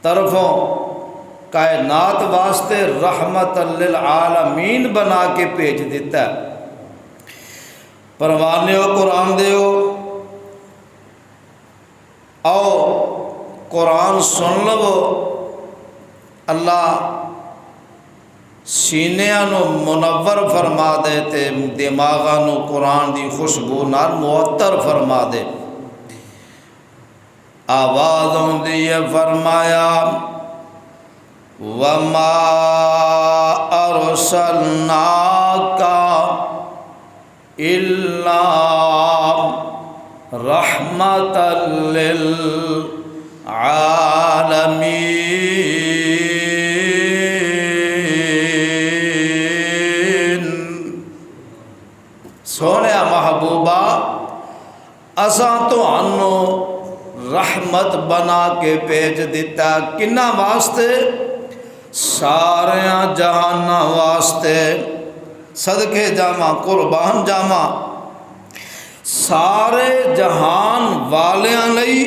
طرفوں کائنات واسطے رحمت للعالمین بنا کے بھیج دیتا ہے۔ پروانیو قرآن دیو آؤ قرآن سن لو، اللہ سینیاں نو منور فرما دے تے دماغاں نو قرآن دی خوشبو نال معطر فرما دے۔ آواز ہوندی ہے فرمایا وَمَا أَرْسَلْنَاكَ إِلَّا رَحْمَةً لِلْعَالَمِينَ۔ سونے محبوبہ اساں تہانوں رحمت بنا کے بھیج دیتا، کنہ واسطے؟ ساریاں جہاناں واسطے۔ صدقے جاواں قربان جاواں سارے جہان والیاں لئی،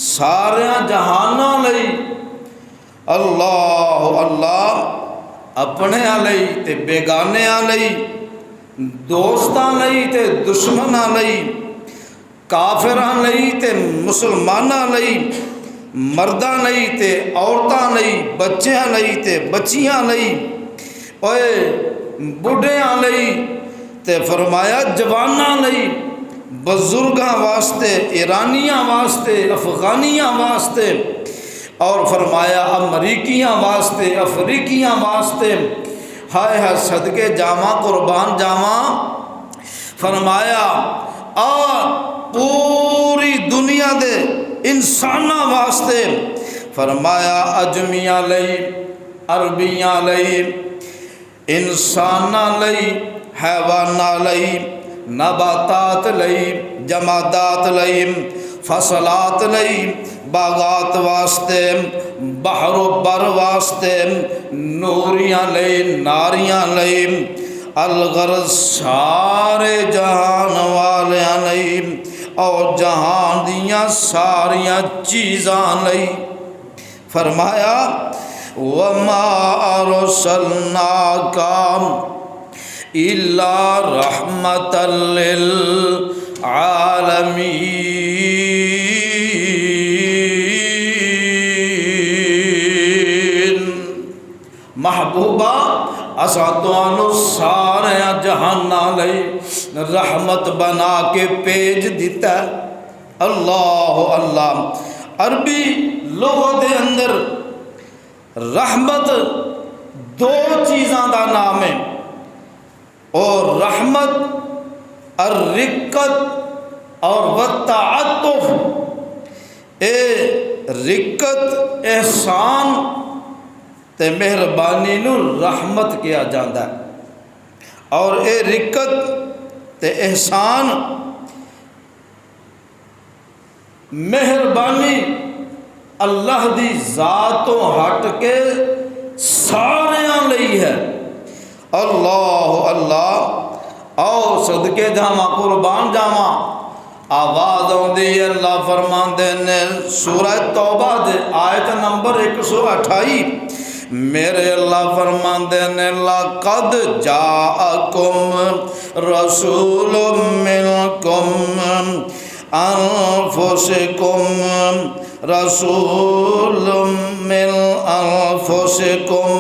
ساریاں جہاناں لئی۔ اللہ اللہ اپنے لئی تے بیگانیاں لئی، دوستاں لئی تے دشمناں لئی، کافراں لئی تے مسلماناں لئی، مرداں لئی تے عورتاں لئی، بچیاں لئی تے بچیاں لئی، اوئے بڑھیاں لئی تے فرمایا جواناں لئی، بزرگاں واسطے، ایرانیاں واسطے، افغانیاں واسطے، اور فرمایا امریکیاں واسطے، افریقیاں واسطے۔ ہائے ہائے صدقے جاواں قربان جاواں، فرمایا پوری دنیا دے انساناں واسطے، فرمایا اجمیاں لئی، عربیاں لئی، انساناں لئی، حیواناں لئی، نباتات لئی، جمادات لئی، فصلات لئی، باغات واسطے، بحر و بر واسطے، نوریاں لئی، ناریاں لئی، الغرض سارے جہان والیاں لئی اور جہان دیاں ساریاں چیزاں لئی۔ فرمایا وَمَا أَرْسَلْنَاكَ إِلَّا رَحْمَةً لِلْعَالَمِينَ۔ محبوبہ اساں تانوں سارے جہاناں لئی رحمت بنا کے بھیج دیتا ہے۔ اللہ اللہ عربی لغت دے اندر رحمت دو چیزاں دا نام ہے، اور رحمت الرقت اور والتعطف۔ اے رقت احسان تے مہربانی نو رحمت کیا جاندہ ہے، اور اے رقت تے احسان مہربانی اللہ دی ذات تو ہٹ کے ساریاں لئی ہے۔ اللہ اللہ آؤ صدقے جاواں قربان جاواں، آواز آندی ہے اللہ فرماندے نے سورہ توبہ دے آیت نمبر 128، میرے اللہ فرماندے نے لَقَدْ جَاءَكُمْ رَسُولٌ مِّنْكُمْ أَنفُسِكُمْ رَسُولٌ مِّنْ أَنفُسِكُمْ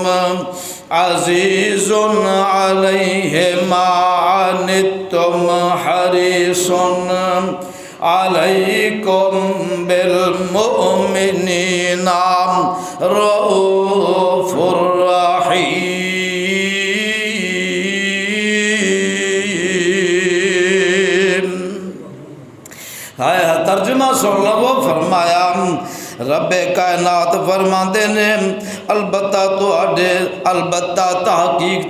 عَزِيزٌ عَلَيْهِ مَا عَنِتُّمْ حَرِيصٌ عَلَيْكُمْ بِالْمُؤْمِنِينَ رَءُوفٌ رَحِيمٌ۔ ترجمہ سن لو، فرمایا رب کائنات فرماندے نے البتہ تحقیق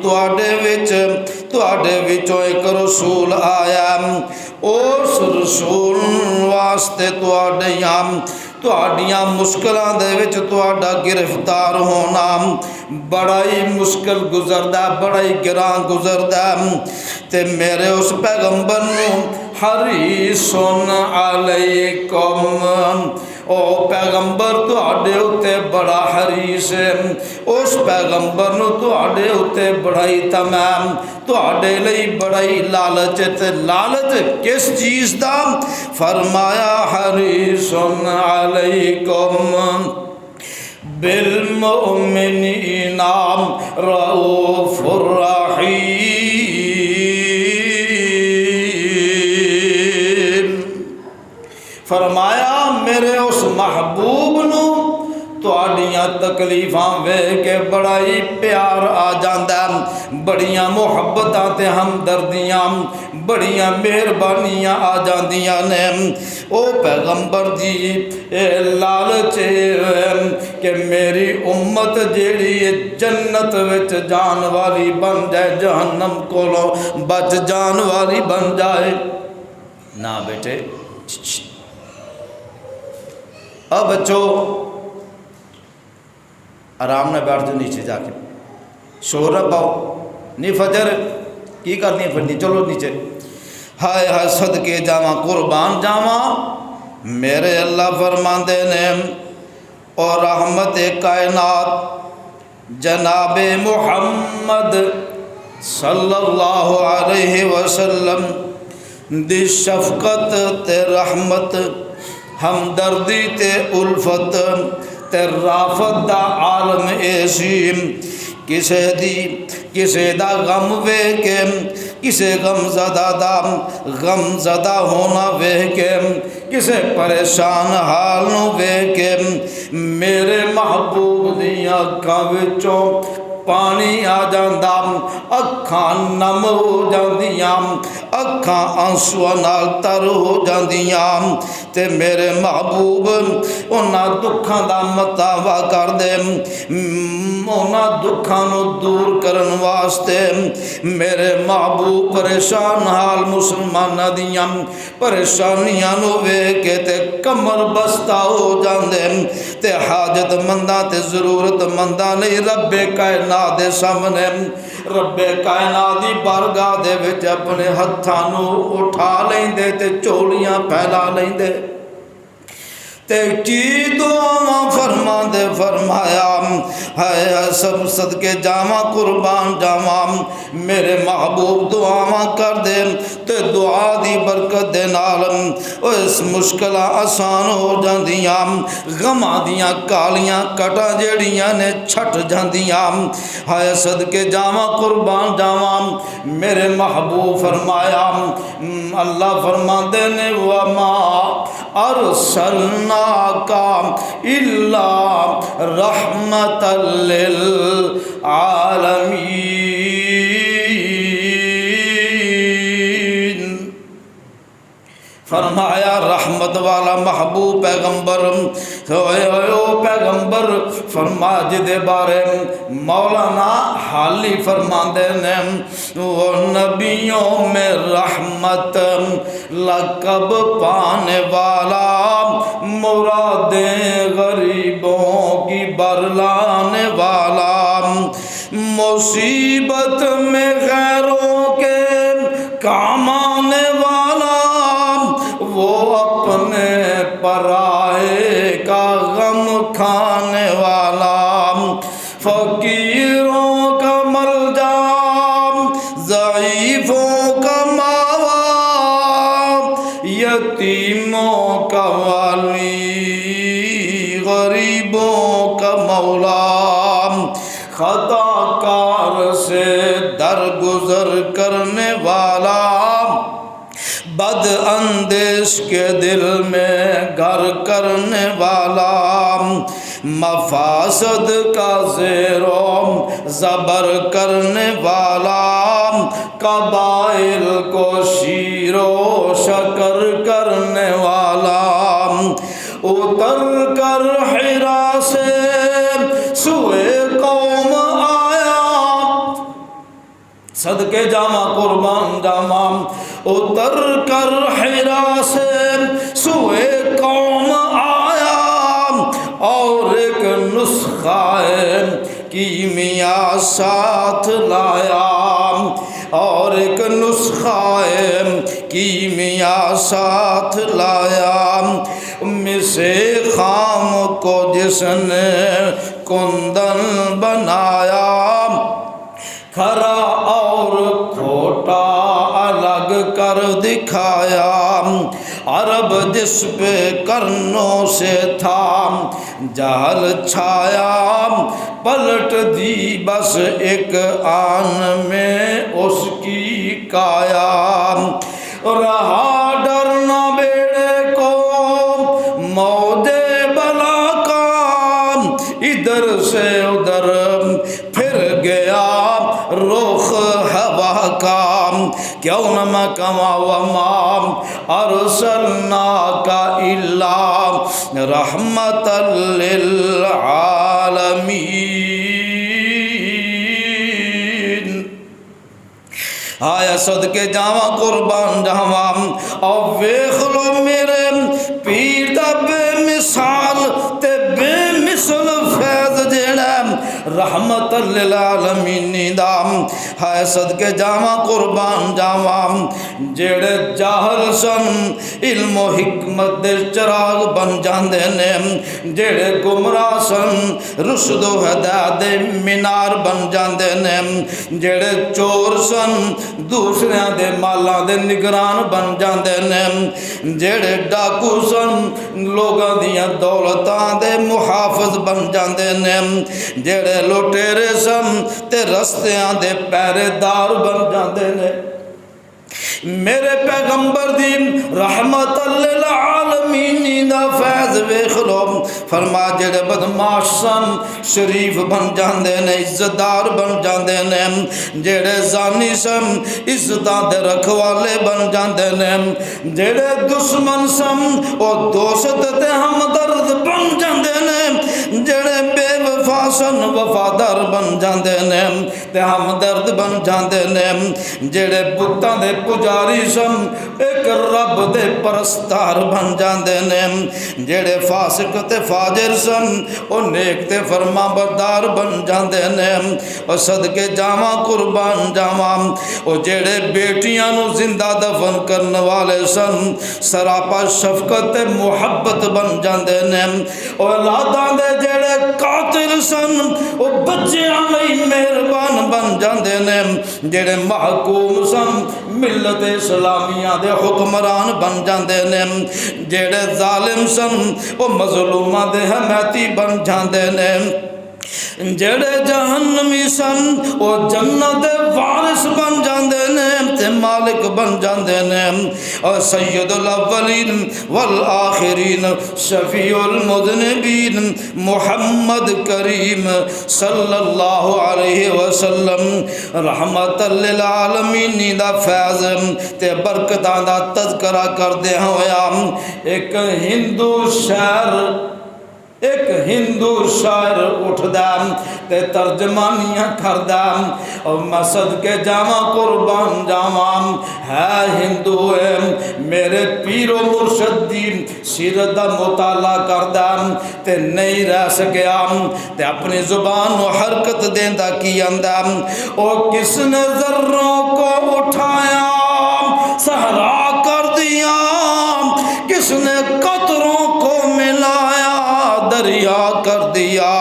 تواڈے وچوں ایک رسول آیا، اس رسول واسطے تواڈیاں مشکلاں دے وچ تواڈا گرفتار ہونا بڑا ہی مشکل گزردا، بڑا ہی گراں گزردا، تے میرے اس پیغمبر نو حریص علیکم، او پیغمبر تواڈے اُتے بڑا حریص ہے، اس پیغمبر نو تواڈے اُتے بڑا ہی تمام، تواڈے لئی بڑا ہی لالچ تے لالچ کس چیز دا؟ فرمایا حریص علیکم بالمؤمنین رؤوف الرحیم۔ فرمایا میرے اس محبوب نو تواڈیاں تکلیفاں ویکھ کے بڑا ہی پیار آ جاندا ہے، بڑیاں محبتاں تے ہمدردیاں بڑیاں مہربانیاں آ جاندیاں نے۔ او پیغمبر دی اے لالچ کہ میری امت جیڑی جنت وچ جان والی بن جائے، جہنم کولوں بچ جان والی بن جائے۔ نہ بیٹے، اب بچو آرام نہ بیٹھ جاؤ نیچے جا کے، شور نہ پاؤ، نہیں فجر کی کرنی ہے پھر چلو نیچے۔ ہائے ہائے صدقے جاواں قربان جاواں، میرے اللہ فرماندے نے اور رحمت کائنات جناب محمد صلی اللہ علیہ وسلم دی شفقت تے رحمت، ہمدردی تے الفت تے رافت دا عالم ایسی، کسے دا غم وے کے کسے غم زدہ دا غم زدہ ہونا وے کے کسے پریشان حال نو وے کے میرے محبوب دیاں اکھاں وچوں پانی آ جاندا، اکھاں نم ہو جاندیاں، اکھاں آنسواں نال تر ہو جاندیاں، تے میرے محبوب انہاں دکھاں دا متاوا کر دے، انہاں دکھاں نو دور کرن واسطے میرے محبوب پریشان حال مسلماناں دیاں پریشانیاں نو ویکھ کے تے کمر بستہ ہو جاندے، تے حاجت منداں تے ضرورت منداں نہیں رب کائنات دے سامنے رب کائنات دی بارگاہ دے وچ اپنے ہتھاں نو اٹھا لیندے تے چولیاں پھیلا لیندے تے کی دعاواں فرما دے۔ فرمایا ہے سب صدقے جاواں قربان جاواں، میرے محبوب دعاواں کر دے تے دعا دی برکت دے نال اس مشکلاں آسان ہو جاندیاں، غماں دیاں کالیاں کٹاں جیڑیاں نے چھٹ جاندیاں۔ ہے صدقے جاواں قربان جاواں، میرے محبوب فرمایا اللہ فرماندے نے وما ارسلناک الا رحمت للعالمین۔ فرمایا رحمت والا محبوب پیغمبر او پیغمبر فرما جدے بارے مولانا حالی فرماندے نے وہ نبیوں میں رحمت لقب پانے والا، مرادیں غریبوں کی برلانے والا، مصیبت میں غیروں کے کام آنے والا، وہ اپنے پرائے کا غم کھانے والا، فقیروں کا ملجا ضعیفوں کا ماوا، یتیموں کا والی غریبوں کا مولا، خطا کار سے درگزر کرنے والا، بد اندیش کے دل میں گھر کرنے والا، مفاسد کا زیر و زبر کرنے والا، قبائل کو شیر و شکر کرنے والا، اتر کر حرا سے سوئے قوم آیا، صدقے جاواں قربان جاواں، اتر کر حرا سے سوئے قوم آیا، اور ایک نسخہ کیمیا ساتھ لایا، اور ایک نسخہ کیمیا ساتھ لایا، سے خام کو جس نے کندن بنایا، کھرا اور کھوٹا الگ کر دکھایا، عرب جس پہ کرنوں سے تھا جہل چھایا، پلٹ دی بس ایک آن میں اس کی کایا، رہا ڈرنا بیڑے کو موج بلا کا، ادھر سے ادھر پھر گیا رخ ہوا کا، کیوں نہ کما وما ارسلناک الا رحمۃ للعالمین۔ آیا صدقے جاواں قربان جاواں، اور ویکھ لو میرے پیر دا بے مثال تے بے مثل فیض جیڑا رحمت للعالمین دا ہے، صدقے جاواں قربان جاواں، جیڑے جاہل سن علم و حکمت دے چراغ بن جاندے نے، جیڑے گمراہ سن رشد و ہدایت دے مینار بن جاندے نے، جیڑے چور سن دوسریاں دے مالاں دے نگران بن جاندے نے، جیڑے ڈاکو سن لوگاں دیاں دولتاں دے محافظ بن جاندے نے، جیڑے لوٹیرے سن تے رستیاں دے پہرے دار بن جاندے نے۔ میرے پیغمبر دی رحمت للعالمین دا فیض ویکھ لو، فرما جڑے بدماش سن شریف بن جاندے نے، عزتدار بن جاندے نے، جڑے زانی سن عزتاں دے رکھوالے بن جاندے نے، جڑے دشمن سن او دوست تے ہمدرد بن جاندے نے، جڑے بے وفا سن وفادار بن جاندے نے تے ہمدرد بن جاندے نے، جڑے بتاں دے پجاری سن ایک رب دے پرستار بن جاندے نے، جڑے فاسق تے فاجر سن او نیک تے فرما بردار بن جاندے نے، او صدقے جاواں قربان جاواں، او جڑے بیٹیاں نو زندہ دفن کرنے والے سن سراپا شفقت تے محبت بن جاندے نے، او اولاداں دے جڑے قاتل سن او بچیاں لئی مہربان بن جاندے نے، جڑے محکوم سن ملت اسلامیہ دے حکمران بن جاندے نے، جڑے ظالم سن او مظلوماں دے حمایتی بن جاندے نے، جڑے جہنمی سن او جنت دے وارث بن جاندے نے تے مالک بن جاندے نے، اور سید الاولین والآخرین شفیع المذنبین محمد کریم صلی اللہ علیہ وسلم رحمت للعالمین دا فیض تے برکتاں دا تذکرہ کردے ہویا ایک ہندو شاعر اٹھدا تے ترجمانیاں کردا، اور میں صدقے جاواں قربان جاواں، ہے ہندو ہے میرے پیر و مرشد دی سیرت دا مطالعہ کردا تے نہیں رہ سکیا تے اپنی زبان و حرکت دیندا کی آندا، او کس نے ذروں کو اٹھایا صحرا کر دیا، کس نے قطروں کو ملایا دریا کر دیا،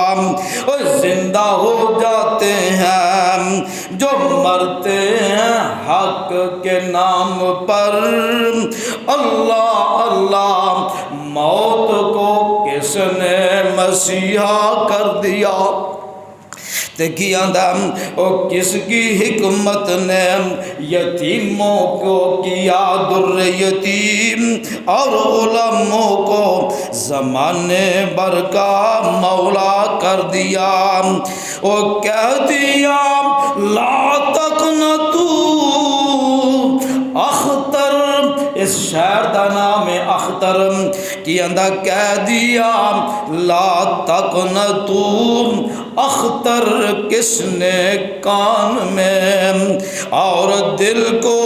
اور زندہ ہو جاتے ہیں جو مرتے ہیں حق کے نام پر، اللہ اللہ موت کو کس نے مسیحا کر دیا، تے کیا دم او کس کی حکمت نے یتیموں کو کیا در یتیم، اور علموں کو زمانے بھر کا مولا کر دیا، او کہہ دیا لا تقنطوا، اختر اس شاعر دا نام ہے اختر، کی اندہ کہہ دیا لا تقنطوا، اختر کس نے کان میں اور دل کو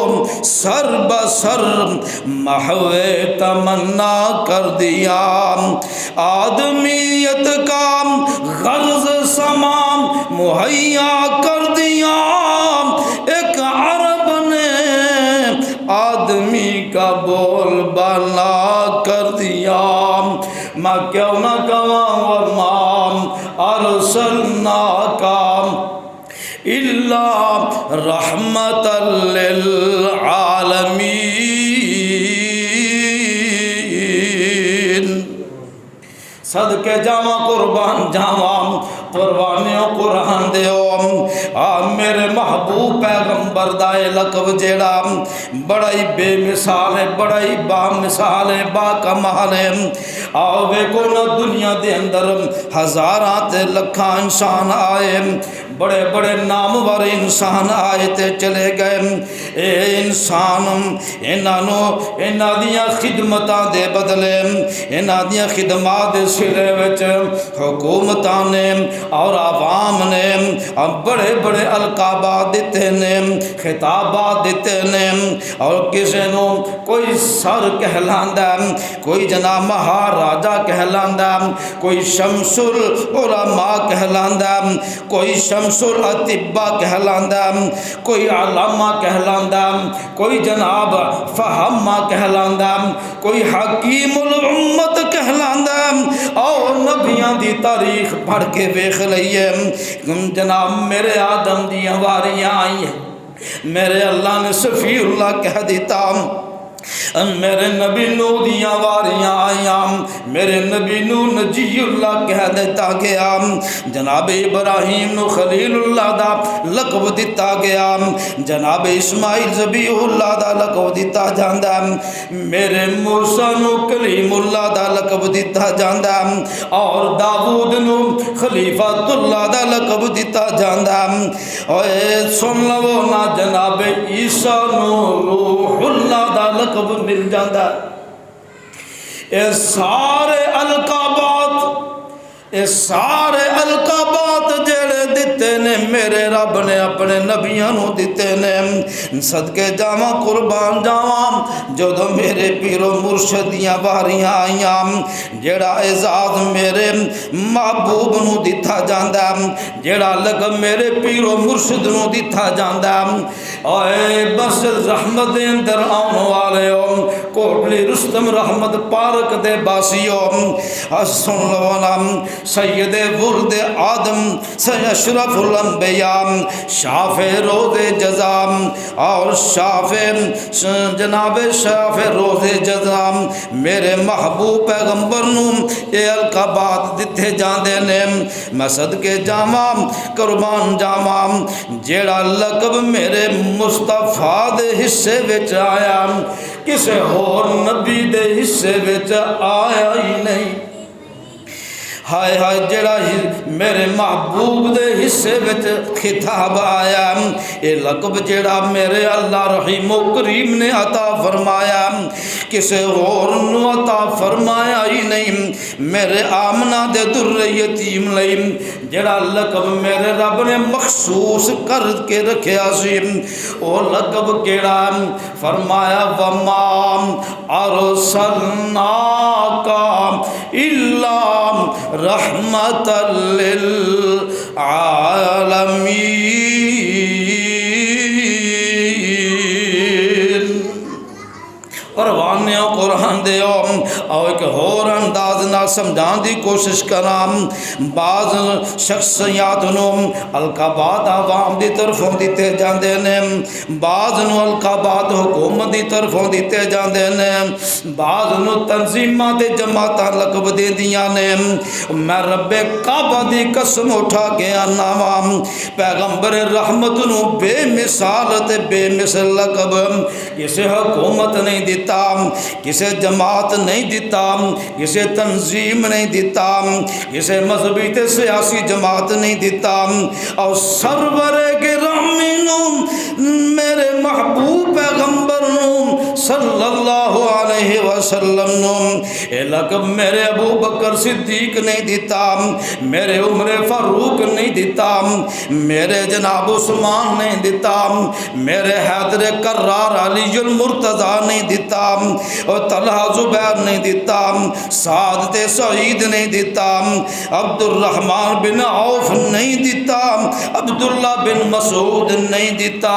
سر بسر محو تمنا کر دیا، آدمیت کا غرض سامان مہیا کر دیا، ایک عرب نے آدمی کا بول بالا کر دیا، ارسلناک الا رحمۃ للعالمین۔ صدقے جاواں قربان جاواں قربانیوں قرآن دیو میرے محبوب پیغمبر دا لقب جیڑا بڑا ہی بے مثال ہے، بڑا ہی با مثال ہے، با کمال ہے۔ آؤ ویکھو نا دنیا دے اندر ہزاراں تے لکھاں انسان آئے، بڑے بڑے نامور انسان آئے تے چلے گئے، اے انسان انہاں دیاں خدمتاں دے بدلے، انہاں دیاں خدمات دے سلے وچ حکومتاں نے اور عوام نے بڑے بڑے القابات دیتے نے، خطابات دیتے نے، اور کسی نو کوئی سر کہلاندا، کوئی جناب مہاراجا کہلاندا، کوئی شمس العلماء کہلاندا، کوئی شمس الاطباء کہلاندا، کوئی علامہ کہلاندا، کوئی جناب فہمہ کہلاندا، کوئی حکیم الامت کہلاندا۔ اور نبیاں دی تاریخ پڑھ کے ویکھ لئیے جناب میرے آدم دی واریاں آئی ہیں، میرے اللہ نے صفی اللہ کہہ دیتا، میرے نبی نو دیاں واریاں آئیاں، میرے نبی نو نجی اللہ کہہ دیتا گیا، جناب ابراہیم نو خلیل اللہ دا لقب دیتا گیا، جناب اسماعیل ذبیح اللہ دا لقب دیتا جاندا، میرے موسیٰ نو کلیم اللہ دا لقب دیتا جاندا، اور داؤد نو خلیفۃ اللہ دا لقب دیتا جاندا۔ اے سن لو نا جناب عیسیٰ نو روح اللہ دا لقب مل جاندہ۔ اے سارے القابات جڑے دیتے نے میرے رب نے اپنے نبیوں نو دیتے نے۔ صدقے جاواں قربان جاواں جدوں میرے پیرو مرشدیاں باریاں آئیاں، جڑا اعزاز میرے محبوب نو دتا جاندا، جڑا لقب میرے پیرو مرشد نو دتا جاندا۔ اے بس رحمت دے اندر آن والے کوٹلی رستم رحمت پارک دے باسیو سن لو نا، سید ولد آدم اشرف الانبیاء، شافع روز جزا، اور جناب شافع روز جزا میرے محبوب پیغمبر نو اے القابات دتے جاندے نے۔ میں صدقے جاواں قربان جاواں جیڑا لقب میرے مصطفیٰ دے حصے وچ آیا کسے ہور نبی دے حصے وچ آیا ہی نہیں۔ ہائے ہائے جڑا میرے محبوب دے حصے وچ خطاب آیا، اے لقب جڑا میرے اللہ رحیم و کریم نے عطا فرمایا کسے اور نو عطا فرمایا ہی نہیں۔ میرے آمنہ دے در یتیم لئی جڑا لقب میرے رب نے مخصوص کر کے رکھیا سی، او لقب کیڑا فرمایا وما ارسلناک الا رحمت للعالمین۔ قربانیوں قرآن دیو اور ایک اور انداز نہ سمجھان دی کوشش کرام۔ بعض شخصیات نو القابات عوام دی طرفوں دیتے جاندے نے، بعض نو القابات حکومت دی طرفوں دیتے جاندے نے، بعض نو تنظیمات دے جماعتاں لقب دے دیاں نے۔ میں رب کعبہ دی قسم اٹھا کے آنا پیغمبر رحمت نو بے مثال تے بے مثل لقب کسے حکومت نہیں دیتا، کسے جماعت نہیں دیتا، کسے تنظیم نہیں دیتا، کسے مذہبی تے سیاسی جماعت نہیں دیتا۔ اور سرور گرامی نو میرے محبوب پیغمبر نو صلی اللہ علیہ وسلم نو اے لقب میرے ابو بکر صدیق نہیں دیتا، میرے عمر فاروق نہیں دیتا، میرے جناب عثمان نہیں دیتا، میرے حیدر کرار علی المرتضی نہیں دیتا، اور طلحہ زبیر نہیں دیتا، سعد تے سعید نہیں دیتا، عبد الرحمن بن عوف نہیں دیتا، عبداللہ بن مسعود نہیں دیتا،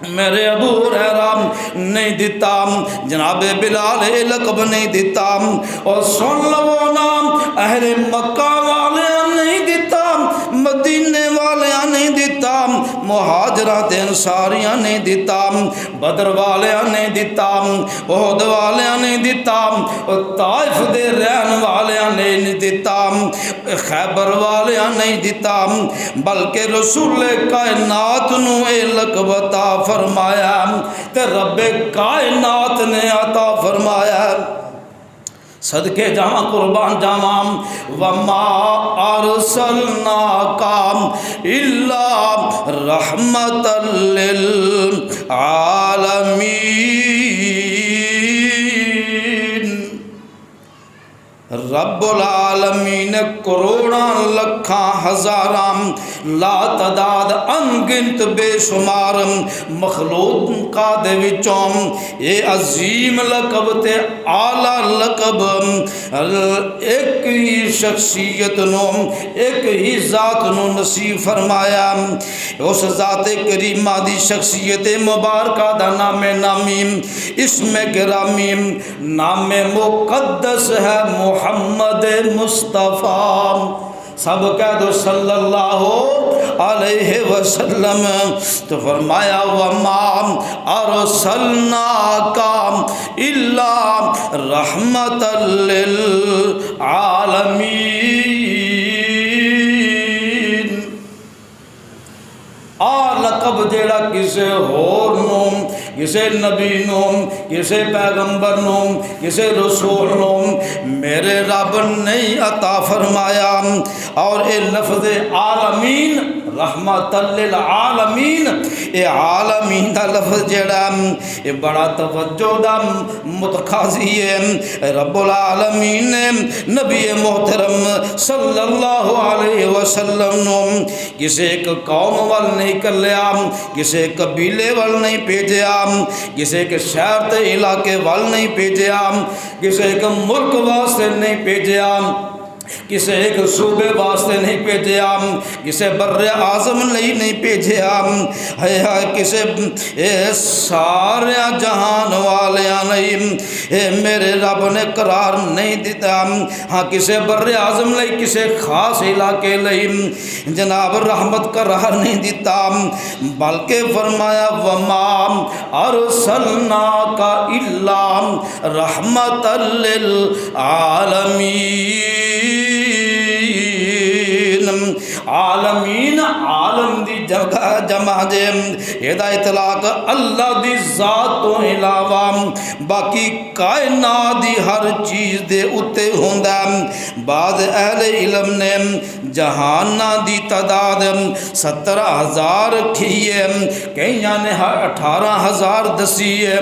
میرے ابو ہریرہ نہیں دیتا، جناب بلال لقب نہیں دیتا، اور سن لو نام اہل مکہ والے نہیں دیتا، مہاجراں تے انصاریاں نے دتا، بدر والیاں نے دتا، احد والیاں نے دتا، طائف دے رہن والیاں نے نہیں دتا، خیبر والیاں نہیں دتا، بلکہ رسول کائنات نو اے لقب عطا فرمایا تے رب کائنات نے عطا فرمایا۔ صدقے جاواں قربان جاواں، وما ارسلناک الا رحمتا للعالمین۔ رب العالمین کروڑاں لکھاں ہزاراں لا تعداد انگنت بے شمار مخلوقاں دے وچوں اے عظیم لقب تے اعلی لقب ایک ہی شخصیت نو، ایک ہی ذات نو نصیب فرمایا۔ اس ذات کریمہ دی شخصیت مبارکہ دا نام نامی، اسم گرامی، نام مقدس ہے محمد مصطفیٰ۔ سب کہہ دو صلی اللہ علیہ وسلم۔ تو فرمایا وما ارسلناک الا رحمتا للعالمین۔ لقب جیڑا کسے ہور نو، کسے نبی نو، کسے پیغمبر نو، کسے رسول نو میرے رب نہیں عطا فرمایا۔ اور اے لفظ عالمین، رحمت للعالمین، اے عالمین دا لفظ جڑا اے بڑا توجہ دا متقاضی ہے۔ رب العالمین نے نبی محترم صلی اللہ علیہ وسلم نو کسے ایک قوم وال نہیں کلیا، کسے قبیلے وال نہیں بھیجیا، کسے ایک شہر تے علاقے وال نہیں بھیجیا، کسے ایک ملک واسطے نہیں بھیجیا، کسے ایک صوبے واسطے نہیں بھیجیا، کسے بر اعظم نہیں بھیجیا، کسے سارے جہان والیاں نہیں میرے رب نے قرار نہیں دیتا۔ ہاں کسے بر اعظم نہیں، کسے خاص علاقے نہیں جناب رحمت قرار نہیں دیتا، بلکہ فرمایا وما ارسلناک الا رحمتا للعالمین۔ عالمین عالم دی جگہ جمع دے، یہ اطلاق اللہ دی ذات تو علاوہ باقی کائنات دی ہر چیز دے اتے ہوندہ۔ بعض اہل علم نے جہانہ دی تعداد 17,000 رکھی ہے، کئیاں نے 18,000 دسی ہے،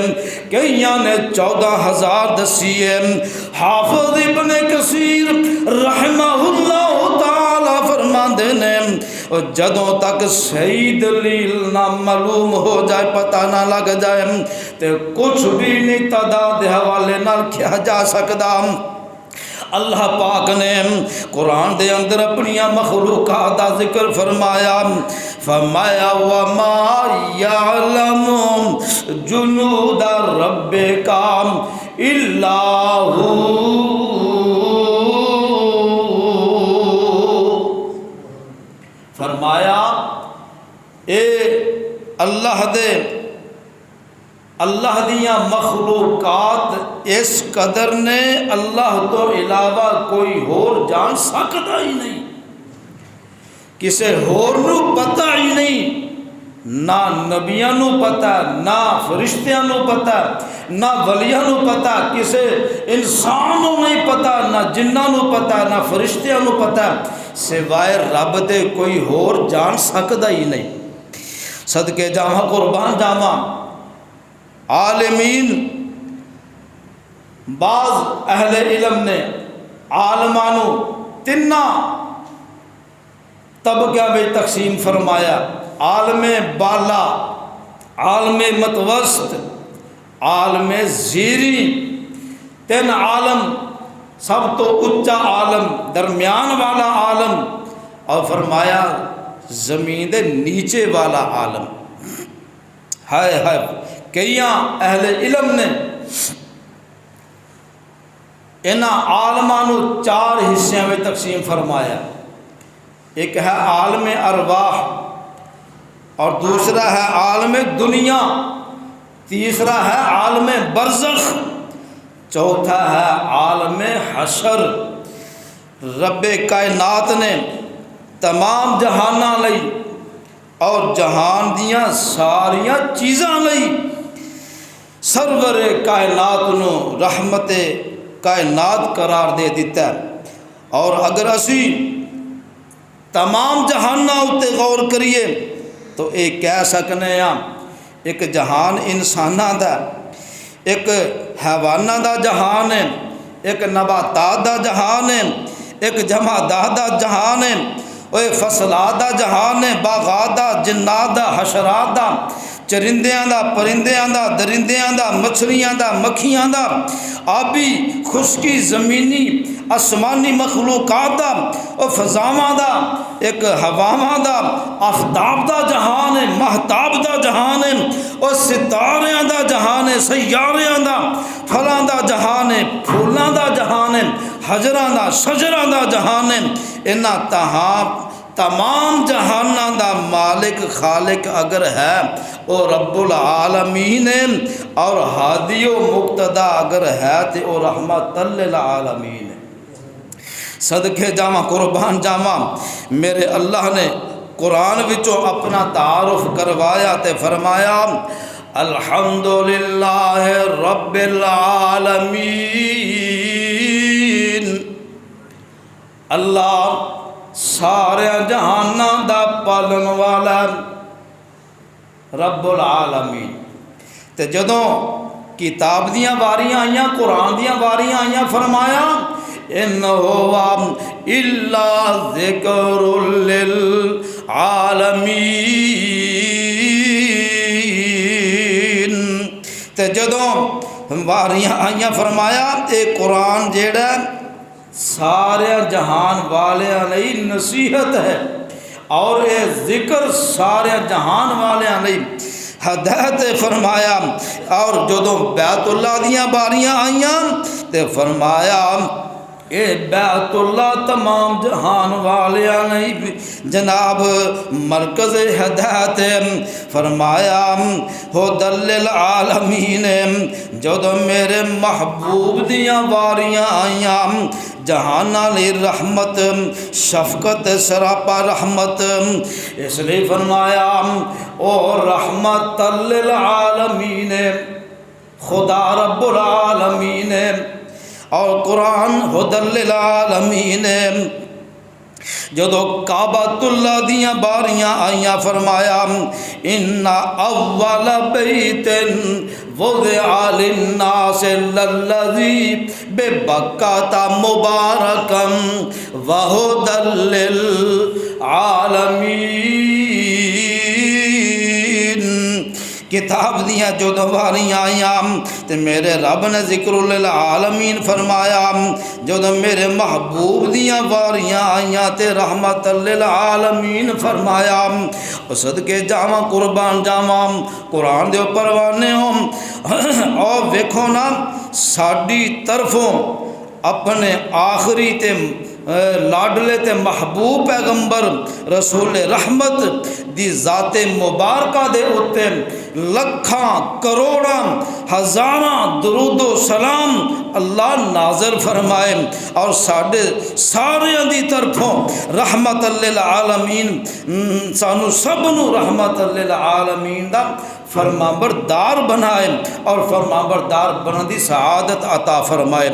کئیاں نے 14,000 دسی ہے۔ حافظ ابن کثیر رحمہ اللہ تعالی فرماندے نے جدوں تک صحیح دلیل نہ معلوم ہو جائے، پتہ نہ لگ جائے تے کچھ بھی نہیں تعداد حوالے نہ کیا جا سکتا۔ اللہ پاک نے قرآن دے اندر اپنی مخلوقات دا ذکر فرمایا، فرمایا وَمَا يَعْلَمُ جُنُودَ رَبِّكَ إِلَّا هُوَ۔ فرمایا اے اللہ دیاں مخلوقات اس قدر نے اللہ تو علاوہ کوئی ہور جان سکتا ہی نہیں، کسے ہور نو پتہ ہی نہیں، نہ نبیاں نو پتہ، نہ فرشتیاں نو پتہ، نہ ولیاں نو پتہ، کسے انسان نو نہیں پتہ، نہ جناں نو پتہ، نہ فرشتیاں نو پتہ، سوائے رب دے کوئی ہور جان سکتا ہی نہیں۔ صدقے جاواں قربان جاواں عالمین، بعض اہل علم نے عالمانو تنہ طبقہ میں تقسیم فرمایا، عالم بالا، عالم متوسط، عالم زیری، تین عالم، سب تو اچا عالم، درمیان والا عالم، اور فرمایا زمین دے نیچے والا عالم۔ ہائے ہائے، کئیاں اہل علم نے انہاں عالمانو 4 حصوں میں تقسیم فرمایا۔ ایک ہے عالم ارواح، اور دوسرا ہے عالم دنیا، تیسرا ہے عالم برزخ، چوتھا ہے عالم حشر۔ رب کائنات نے تمام جہاناں لئی اور جہان دیاں ساریاں چیزاں لئی سرور کائنات نو رحمت کائنات قرار دے دیتا ہے۔ اور اگر اسی تمام جہاناں اتے غور کریے تو یہ کہہ سکنے ہاں ایک جہان انساناں دا، ایک حیواناں دا جہان ہے، ایک نباتات دا جہان ہے، ایک جمادات دا جہان ہے، اوے فصلات دا جہان ہے، باغات دا، جنات دا، حشرات دا، چرندیاں دا، پرندیاں دا، درندیاں دا، مچھلیاں دا، مکھیاں دا، آبی خشکی زمینی آسمانی مخلوقات دا، او فضاواں دا، ایک ہواواں دا، آفتاب دا جہان ہے، مہتاب دا جہان ہے، او ستاریاں دا جہان ہے، سیاریاں دا، پھلاں دا جہان ہے، پھولاں دا جہان ہے، حجراں دا، شجراں دا جہان ہے۔ انہاں تمام جہاناں دا مالک خالق اگر ہے او رب العالمین ہے، اور ہادی و مقتدا اگر ہے تے او رحمت للعالمین ہے۔ صدقے جاواں، قربان جاواں، میرے اللہ نے قرآن وچوں اپنا تعارف کروایا تے فرمایا الحمدللہ رب العالمین۔ اللہ سارے جہاناں دا پالن والا رب العالمین۔ تے جدوں کتاب دیاں واریاں آئیاں، قرآن دیاں واریاں آئیاں، فرمایا انہو الا ذکر للعالمین۔ تے جدوں واریاں آئیاں فرمایا اے قرآن جیڑا سارے جہان والیاں لئی نصیحت ہے، اور اے ذکر سارے جہان والیاں لئی ہدایت فرمایا۔ اور جدوں بیت اللہ دیاں باریاں آئیاں تے فرمایا اے بیت اللہ تمام جہان والیاں نہیں جناب مرکز ہدایت، فرمایا ہدی للعالمین۔ جدوں میرے محبوب دیاں واریاں آئیاں جہاناں لی رحمت، شفقت سراپا رحمت، اس لیے فرمایا او رحمت للعالمین، خدا رب العالمین، اور قرآن ہدی للعالمین۔ جدو کعبۃ اللہ دیاں باریاں آئیاں فرمایا ان اول بیت وضع للناس للذی ببکۃ مبارکا وہدی للعالمین۔ کتاب دیاں جو واریاں آئیاں تے میرے رب نے ذکر للعالمین فرمایا، جو میرے محبوب دیاں واریاں آئیاں تے رحمت للعالمین فرمایا۔ صدقے جاواں، قربان جاواں، قرآن دے پروانے ہوں اور ویکھو نا ساڈی طرفوں اپنے آخری تے لاڈلے تے محبوب پیغمبر رسول رحمت دی ذات مبارکہ دے اتے لکھاں کروڑاں ہزاراں درود و سلام اللہ نازل فرمائے، اور ساڈے ساریاں دی طرفوں رحمت للعالمین سانو سب نو رحمت للعالمین دا فرمانبردار بنائے اور فرمانبردار بنن دی سعادت عطا فرمائے۔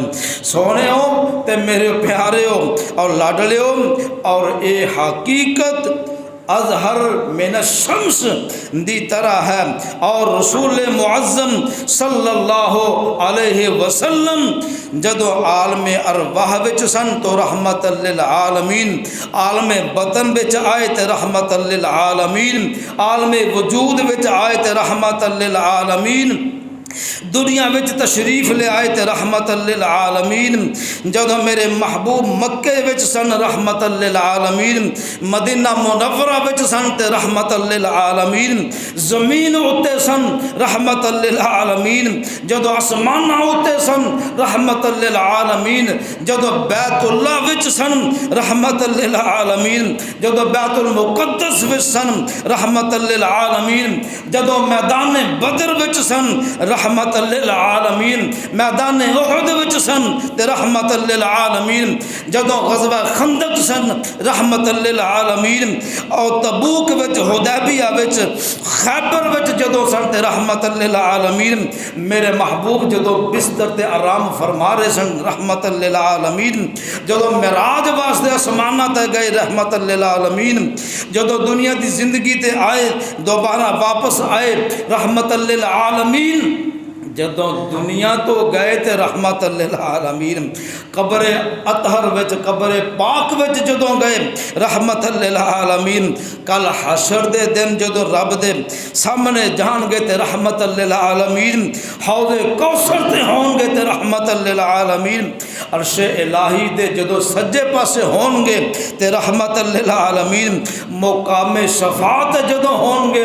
سونے ہو تے میرے پیارے ہو اور لاڈلے ہو، اور اے حقیقت اظہر من الشمس دی طرح ہے، اور رسول معظم صلی اللہ علیہ وسلم جدو عالم ارواح وچ سن تو رحمت للعالمین، عالم بطن وچ آئے تے رحمت للعالمین، عالم وجود وچ آئے تے رحمت للعالمین۔ دنیا وچ تشریف لے آئے تے رحمت للعالمین، جدوں میرے محبوب مکے وچ سن رحمت للعالمین، مدینہ منورہ وچ سن تے رحمت للعالمین، زمین اتے سن رحمت للعالمین، جدوں آسمان اتے سن رحمت للعالمین، جدوں بیت اللہ وچ سن رحمت للعالمین، جدوں بیت المقدس وچ سن رحمت للعالمین، جدوں میدان بدر وچ سن رحمت للعالمین، میدان احد وچ سن تے رحمت للعالمین، جدوں غزوہ خندق سن رحمت للعالمین، اور تبوک وچ حدیبیہ وچ خیبر وچ جدوں سن تے رحمت للعالمین، میرے محبوب جدوں بستر تے آرام فرما رہے سن رحمت للعالمین، جدوں معراج واسطے آسماناں تے گئے رحمت للعالمین، جدوں دنیا دی زندگی تے آئے دوبارہ واپس آئے رحمت للعالمین، جدوں دنیا تو گئے تے رحمت للعالمین، قبر اطہر وچ قبر پاک وچ جدوں گئے رحمت للعالمین، کل حشر دے دن جدوں رب دے سامنے جان گے تے رحمت للعالمین، حوض کوثر تے ہون گے تے رحمت للعالمین، عرش الہی دے جدوں سجے پاسے ہون گے تے رحمت للعالمین، مقام شفاعت جدوں ہون گے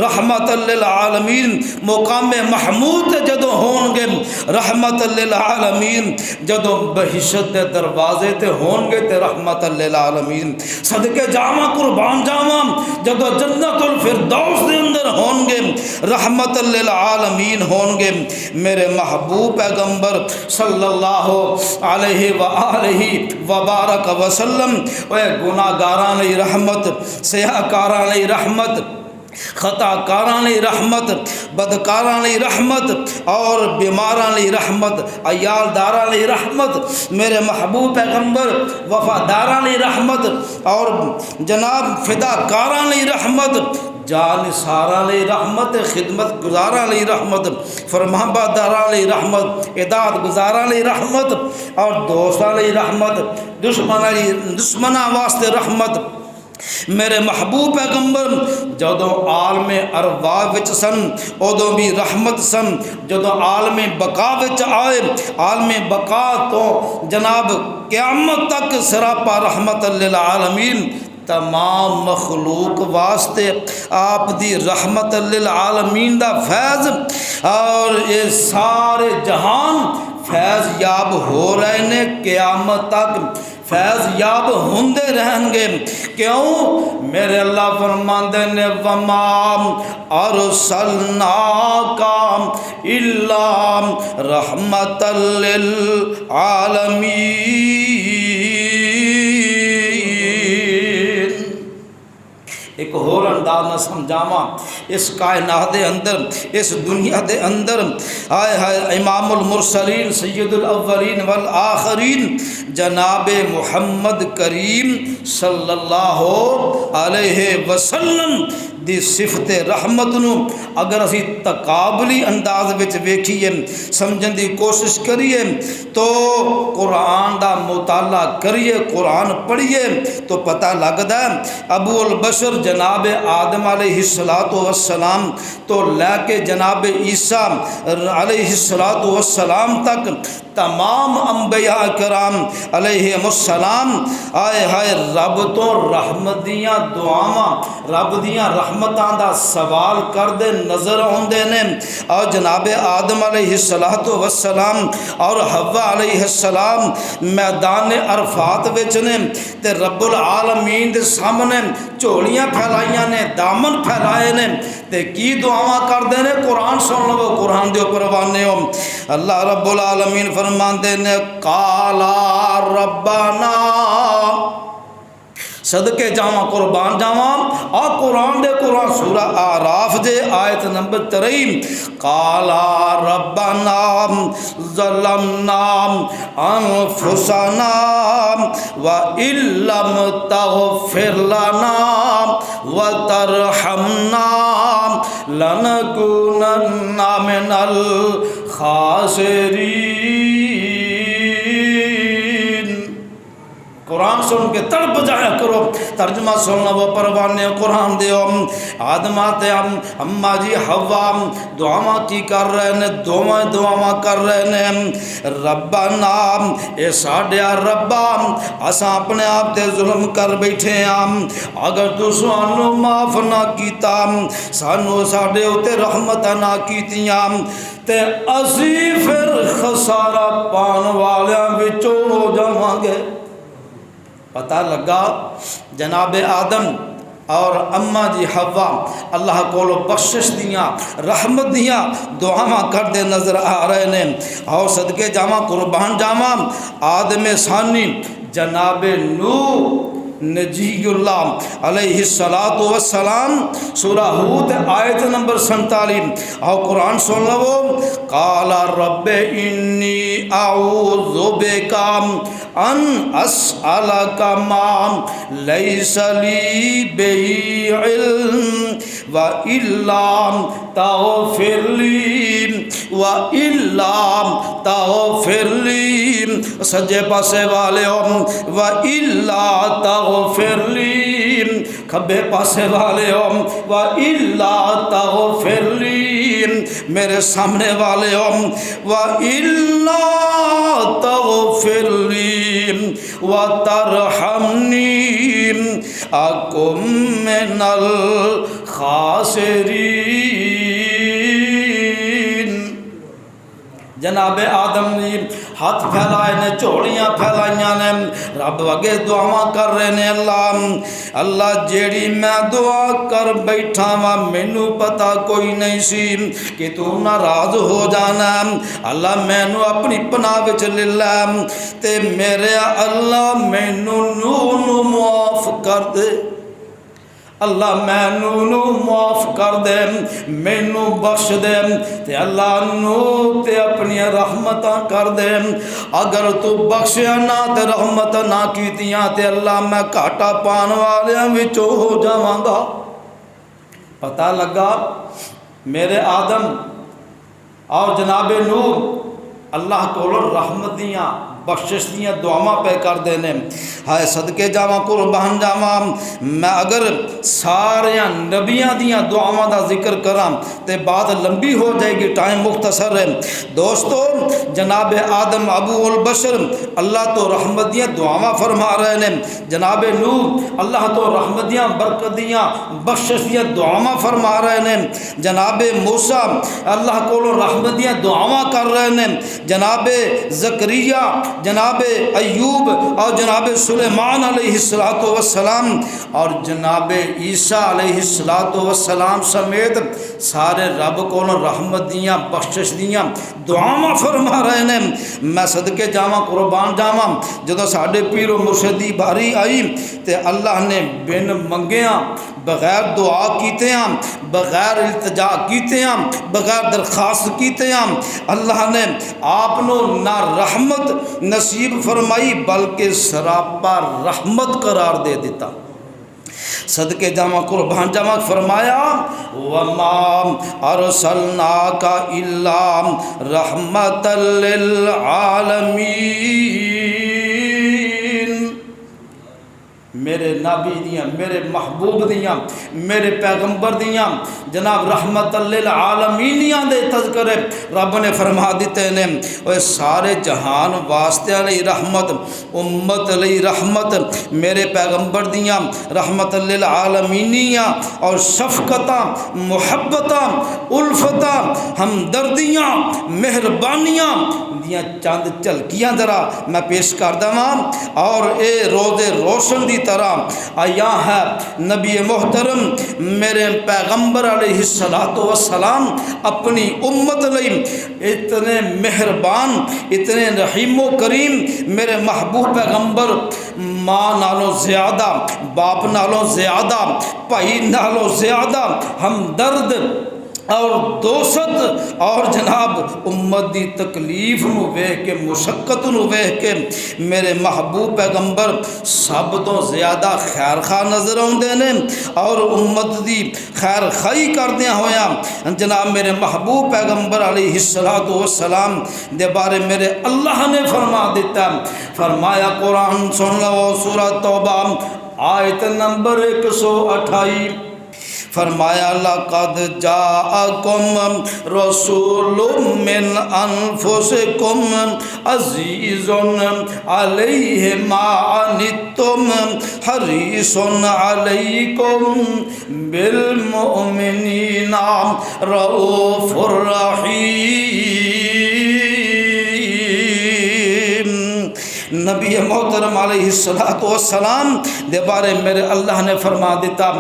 رحمت للعالمین، مقام محمود جدوں ہون گے رحمت للعالمین، جدوں بہشت دے دروازے تے ہون گے تے رحمت للعالمین، صدقے جاواں قربان جاواں جدوں جنت الفردوس دے اندر ہون گے رحمت للعالمین ہون گے۔ میرے محبوب پیغمبر صلی اللہ علیہ وآلہ وبارک وسلم، اے گناہگاراں لئی رحمت، سیاہکاراں لئی رحمت، خطا کاراں لئی رحمت، بدکاراں لئی رحمت، اور بیماراں لئی رحمت، عیال داراں لئی رحمت، میرے محبوب پیغمبر وفاداراں لئی رحمت، اور جناب فداکاراں لئی رحمت، جانثاراں لئی رحمت، خدمت گزاراں لئی رحمت، فرمانبرداراں لئی رحمت، اطاعت گزاراں لئی رحمت، اور دوستاں لئی رحمت، دشمناں واسطے رحمت۔ میرے محبوب پیغمبر جدوں عالم ارواح وچ سن ادوں بھی رحمت سن، جدوں عالم بقا وچ آئے عالم بقا تو جناب قیامت تک سراپا رحمت للعالمین، تمام مخلوق واسطے آپ دی رحمت للعالمین دا فیض، اور یہ سارے جہان فیض یاب ہو رہے نے، قیامت تک فیض یاب ہوندے رہیں گے۔ کیوں؟ میرے اللہ فرماندے نے وَمَا أَرْسَلْنَاكَ إِلَّا رَحْمَةً لِلْعَالَمِينَ۔ ایک اور انداز نہ سمجھاواں، اس کائنات دے اندر، اس دنیا دے اندر آئے ہائے امام المرسلین سید الاولین والآخرین جناب محمد کریم صلی اللہ علیہ وسلم دی صفت رحمت نو اگر اسی تقابلی انداز وچ ویکھیے سمجھن دی کوشش کریے تو قرآن دا مطالعہ کریے، قرآن پڑھیے تو پتہ لگدا ہے ابو البشر جناب آدم علیہ السلام تو لے کے جناب عیسیٰ علیہ السلام تک تمام انبیاء کرام علیہ السلام آئے ہائے رب تو رحمت دیاں دعاواں، رب دیاں رحمتاں دا سوال کردے نظر آندے نے، اور جناب آدم علیہ السلام اور حوا علیہ السلام میدان عرفات وچ نے تے رب العالمین دے سامنے جھولیاں پھیلائیاں نے، دامن پھیلائے نے، تے کی دعاواں کردے نے؟ قرآن سن لو، قرآن دے اوپر وانے ہو۔ اللہ رب العالمین فرماندے نے قالا ربنا، صدقے جاواں قربان جاواں آ قرآن دے قرآن سورہ آراف دے آیت نمبر 23 قالا ربنا ظلمنا انفسنا وَإِن لَّمْ تَغْفِرْ لَنَا وَتَرْحَمْنَا لَنَكُونَنَّ مِنَ الْخَاسِرِينَ۔ قرآن سن کے تڑپ جایا کرو۔ ترجمہ سننا وہ پروانے قرآن دیو۔ آدم آتے اماں جی حوا دعاواں کی کر رہے نے، دعاواں کر رہے نے، ربنا اے ساڈیا ربا اساں اپنے آپ تے ظلم کر بیٹھے ہاں، اگر تو سانو معاف نہ کیتا، سانو ساڈے اتے رحمت نہ کیتیاں تے اسی پھر خسارہ پان والیاں وچوں ہو جاواں گے۔ پتہ لگا جناب آدم اور اماں جی حوا اللہ کولو بخشش دیاں رحمت دیاں دعاواں کردے نظر آ رہے نے۔ آؤ صدقے جاواں قربان جاواں آدم ثانی جناب نوح نجی اللہ علیہ السلام سورہ ہود آیت نمبر 47 آؤ قرآن سن لو۔ قال رب انی اعوذ بک ان اسألک ما لیس لی بہ علم والا تغفر لی سجے پاسے والے والا تغفر لی، کھبے پاسے والے والا تغفر لی، میرے سامنے والے والا تغفر لی وترحمنی اکن من الخاسرین۔ جناب آدم نے ہاتھ پھیلائے نے، چوڑیاں پھیلائیاں نے، رب اگے دعاواں کر رہے نے، اللہ جیڑی میں دعا کر بیٹھا وا مینوں پتہ کوئی نہیں سی کہ تو ناراض ہو جانا، اللہ مینوں اپنی پناہ وچ لے لے تے میرے اللہ مینوں نو معاف کر دے، اللہ مینوں معاف کر دے، مینوں بخش دے تے اللہ نو تے اپنی رحمتاں کر دے، اگر تو بخشیا نہ تے رحمت نہ کیتیاں تے اللہ میں گھاٹا پان والیاں وچوں ہو جاواں گا۔ پتہ لگا میرے آدم اور جناب نوح اللہ کولوں رحمت دیاں بخشش دیاں دعاواں پہ کر دینے۔ ہائے صدقے جاواں قربان جاواں میں اگر ساریاں نبیاں دیاں دعاواں دا ذکر کراں تے بات لمبی ہو جائے گی، ٹائم مختصر ہے۔ دوستو جناب آدم ابو البشر اللہ تو رحمت دیاں دعاواں فرما رہے ہیں، جناب نوح اللہ تو رحمت دیاں برکت دیاں بخشش دیاں دعاواں فرما رہے ہیں، جناب موسیٰ اللہ کو رحمت دیاں دعاواں کر رہے ہیں، جناب زکریا جناب ایوب اور جناب سلیمان علیہ السلام اور جناب عیسیٰ علیہ السلام سمیت سارے رب کو رحمت دیاں بخشش دیاں دعاواں فرما رہے ہیں۔ میں صدقے جاواں قربان جاواں جدوں ساڈے پیر و مرشد دی باری آئی تے اللہ نے بن منگیاں بغیر دعا کیتے ہیں، بغیر التجا کیتے ہیں، بغیر درخواست کیتے ہیں، اللہ نے آپ نو نہ رحمت نصیب فرمائی بلکہ سراپا رحمت قرار دے دیتا۔ صدقے جاواں قربان جاواں فرمایا وما ارسلناک الا رحمت للعالمین، میرے نبی دیاں میرے محبوب دیاں میرے پیغمبر دیاں جناب رحمت للعالمینیاں دے تذکرے رب نے فرما دیتے ہیں، وہ سارے جہان واسطے لئی رحمت، امت لئی رحمت، میرے پیغمبر دیاں رحمت للعالمینیاں اور شفقتاں محبتاں الفتاں ہمدردیاں مہربانیاں دیاں چند جھلکیاں ذرا میں پیش کر دواں، اور اے روز روشن دی طرح آیا ہے نبی محترم میرے پیغمبر علیہ السلام اپنی امت لئی اتنے مہربان اتنے رحیم و کریم میرے محبوب پیغمبر ماں نالوں زیادہ باپ نالوں زیادہ بھائی نالوں زیادہ ہمدرد اور دوست اور جناب امت دی تکلیف نو ویکھ کے مشقت نو ویکھ کے میرے محبوب پیغمبر سب تو زیادہ خیر خواہ نظر آتے ہیں اور امت دی خیر خواہی کردیا ہویا جناب میرے محبوب پیغمبر علیہ السلام دے بارے میرے اللہ نے فرما دیتا، فرمایا قرآن سن لو سورہ توبہ آیت نمبر 128، فرمایا لقد جاءکم رسول من انفسکم عزیز علیہ ما عنتم حریص علیکم بالمؤمنین رؤوف الرحیم۔ نبی محترم علیہ السلام دے بارے میرے اللہ نے فرما دیتا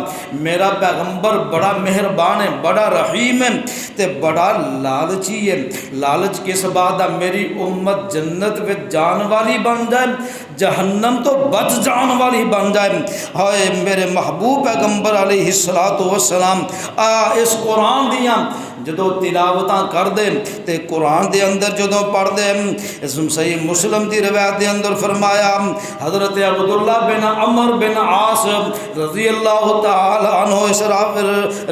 میرا پیغمبر بڑا مہربان ہے، بڑا رحیم ہے تے بڑا لالچی ہے۔ لالچ کس بات دا؟ میری امت جنت وچ جان والی بن جائے، جہنم تو بچ جان والی بن جائے۔ ہائے میرے محبوب پیغمبر علیہ السلام اس قرآن دیاں جدو تلاوتاں کر دے تے قرآن دے اندر جدو پڑھ دے، اس صحیح مسلم دی روایت دے اندر فرمایا حضرت عبداللہ بن عمر بن عاص رضی اللہ تعالی عنہ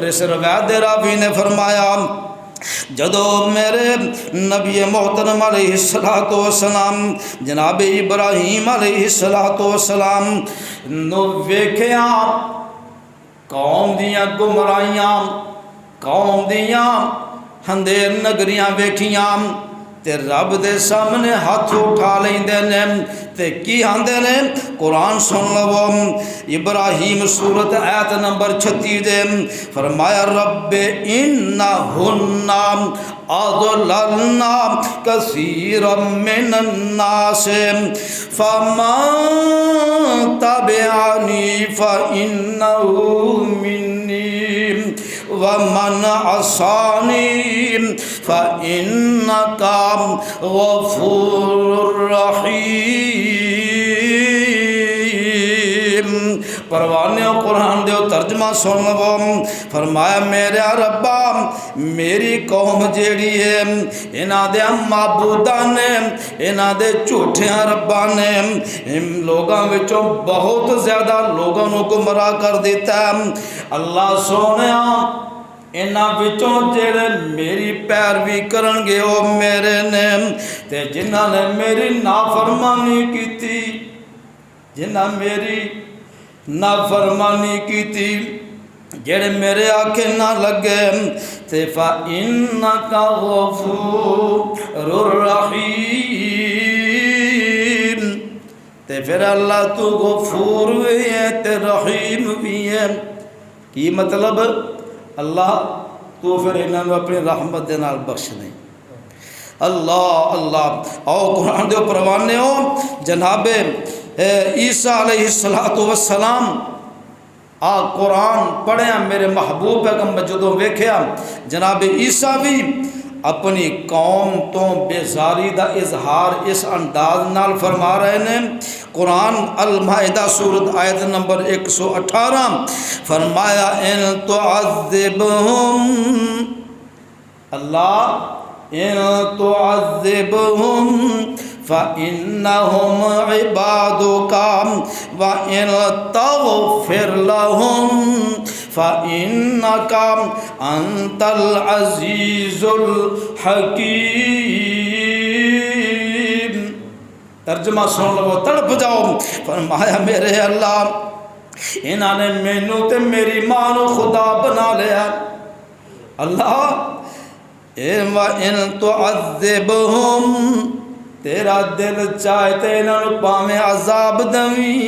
اس روایت دے راوی نے فرمایا جدو میرے نبی محترم علیہ السلام جناب ابراہیم علیہ السلام نو ویکھیا قوم دیاں گمراہیاں، قوم دیاں ہندیر نگریاں ویکھیاں تے رب دے سامنے ہاتھ اٹھا لیندے نے تے کی آندے نے؟ قرآن سن لو ابراہیم سورت آیت نمبر 36 دے فرمایا رب انہن اضللنا کثیرا من الناس فمن تبعنی فانہ منی ومن عصانی فإنک غفور رحیم۔ پروانے قرآن دیو ترجمہ سن لو، فرمایا میرے ربا میری قوم جیڑی ہے انہاں دے معبوداں نے، انہاں دے جھوٹیاں رباں نے ان لوگاں وچوں بہت زیادہ لوگاں نو گمراہ کر دیتا ہے۔ اللہ سونیا انہاں وچوں جڑے میری پیروی کرن گے او میرے نے تے جنہاں نے میری نافرمانی کیتی، جنہاں میری نافرمانی کیتی، جڑے میرے آکھے نہ لگے تے فإنک غفور رحیم، تے پھر اللہ تو غفور بھی ہے تے رحیم بھی ہے۔ کی مطلب؟ اللہ تو پھر انہوں نے اپنی رحمت دے نال بخش دیں۔ اللہ اللہ او قرآن دے پروانے ہو جناب عیسیٰ علیہ السلام قرآن پڑھیا میرے محبوب پیغمبر جدو ویکھیا جناب عیسیٰ بھی اپنی قوم تو بیزاری دا اظہار اس انداز نال فرما رہے ہیں۔ قرآن المائدہ سورت آیت نمبر 118 فرمایا ان تعذبہم اللہ ان تعذبہم فإنہم عبادک وإن تغفر لہم فإنک انت العزیز الحکیم۔ ترجمہ سن لو، تڑپ جاؤ۔ فرمایا میرے اللہ انہوں نے مینوں تے میری ماں نو خدا بنا لیا۔ اللہ وَإِن تُعَذِّبْهُمْ تیرا دل چاہتے انہوں پاویں عذاب دویں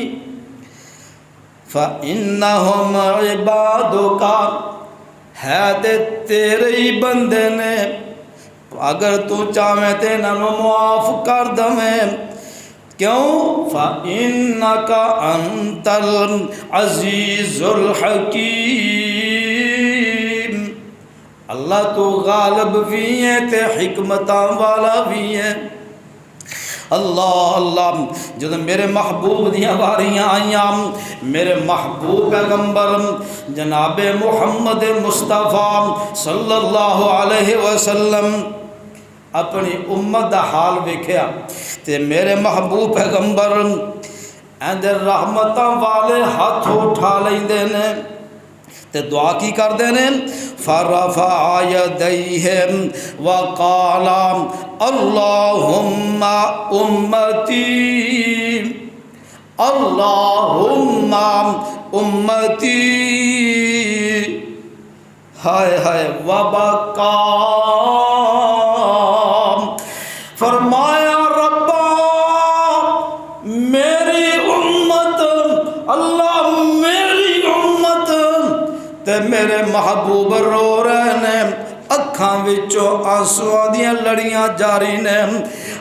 فَإِنَّهُمْ عِبَادُكَ ہے تے تیرے ہی بندے نے، اگر تو چاہے تے انہوں معاف کر دویں۔ کیوں؟ فَإِنَّكَ أَنْتَ الْعَزِيزُ الْحَكِيمُ، اللہ تو غالب بھی ہے تے حکمتاں والا بھی ہے۔ اللہ اللہ جب میرے محبوب دیاں واریاں آئیاں میرے محبوب پیغمبر جناب محمد مصطفیٰ صلی اللہ علیہ وسلم اپنی امت دا حال ویکھیا تے میرے محبوب پیغمبر اندر رحمتاں والے ہاتھ اٹھا لیندے نے تے دعا کی کر دینے فرفع یدیہم وقال اللہم امتی اللہم امتی ہائے ہائے وبکا فرمایا ربا میری امت اللہ میری امت تے میرے محبوب رو رہے نے اکھاں وچوں آنسواں دیاں لڑیاں جاری نے